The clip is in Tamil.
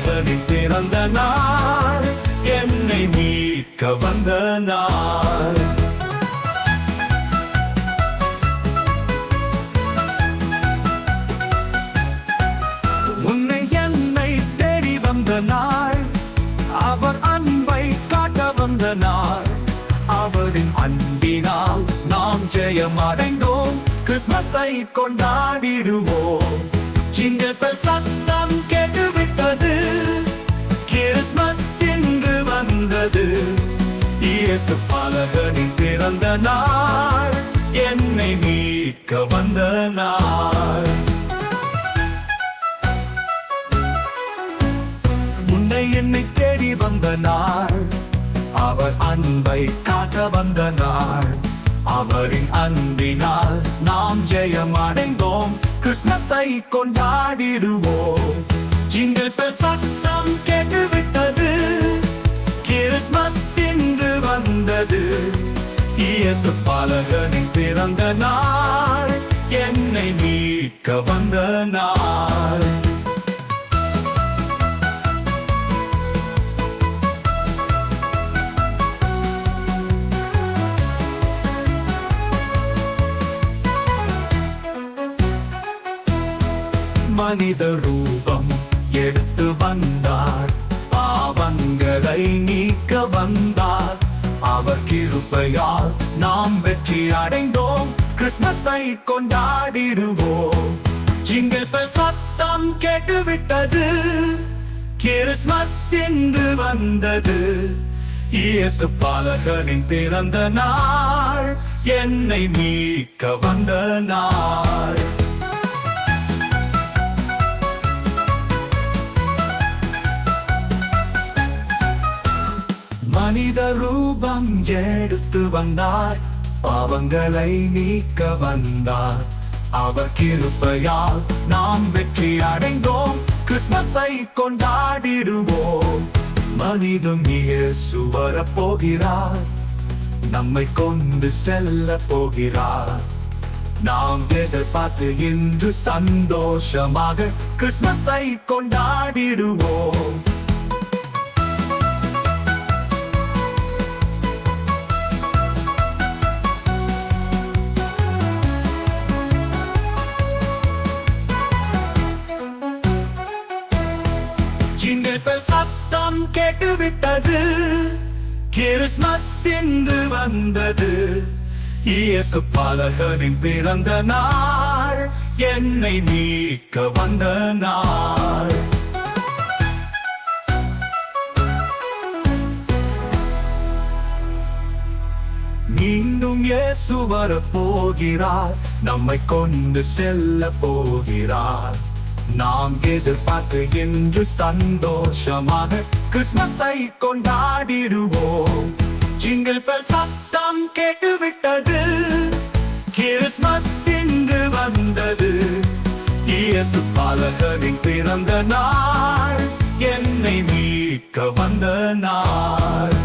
பாலகனின் பிறந்த நாள், என்னை மீட்க வந்த நாள். உன்னை என்னை தேடி வந்த நாள், அவர் அன்பை காட்ட வந்த நாள். அவரின் அன்பினால் நாம் ஜெயம் அடைந்தோம். கிறிஸ்மஸை கொண்டாடிடுவோம். ஜிங்கிள் பெல் சத்தம் கேட்டுவிட்டது, கிறிஸ்மஸ் இன்று வந்தது. இயேசு பாலகனின் பிறந்த நாள், என்னை மீட்க வந்த நாள். உன்னை என்னை தேடி வந்த நாள், அவர் அன்பை காட்ட வந்த நாள். அவரின் அன்பினால் நாம் ஜெயம் அடைந்தோம். கிறிஸ்மஸை கொண்டாடிடுவோம். ஜிங்கிள் பெல் சத்தம் கேட்டுவிட்டது, கிறிஸ்மஸ் இன்று வந்தது. இயேசு பாலகனின் பிறந்த நாள், என்னை மீட்க வந்த நாள். மனித ரூபம் எடுத்து வந்தார், பாவங்களை நீக்க வந்தார். அவர் கிருபையால் நாம் வெற்றி அடைந்தோம். கிறிஸ்மஸை கொண்டாடிடுவோம். ஜிங்கிள் பெல் சத்தம் கேட்டுவிட்டது, கிறிஸ்மஸ் இன்று வந்தது. இயேசு பாலகனின் பிறந்த நாள், என்னை மீட்க வந்த நாள். மனித ரூபம் எடுத்து வந்தார், பாவங்களை நீக்க வந்தார். அவர் கிருபையால் நாம் வெற்றி அடைந்தோம். கிறிஸ்மஸை கொண்டாடிடுவோம். மனிதன் இயேசு வரப் போகிறார், நம்மை கொண்டு செல்ல போகிறார். நாம் எதிர்பார்த்து இன்று சந்தோஷமாக கிறிஸ்மஸை கொண்டாடிடுவோம். ஜிங்கிள் பெல் சத்தம் கேட்டுவிட்டது, கிறிஸ்மஸ் இன்று வந்தது. இயேசு பாலகனின் பிறந்த நாள், என்னை மீட்க வந்த நாள். மீண்டும் இயேசு வரப் போகிறார், நம்மை கொண்டு செல்ல போகிறார். நாம் எதிர்பார்த்து இன்று சந்தோஷமாக கிறிஸ்மஸை கொண்டாடிடுவோம். ஜிங்கிள் பெல் சத்தம் கேட்டுவிட்டது, கிறிஸ்மஸ் இன்று வந்தது. இயேசு பாலகனின் பிறந்த நாள், என்னை மீட்க வந்த நாள்.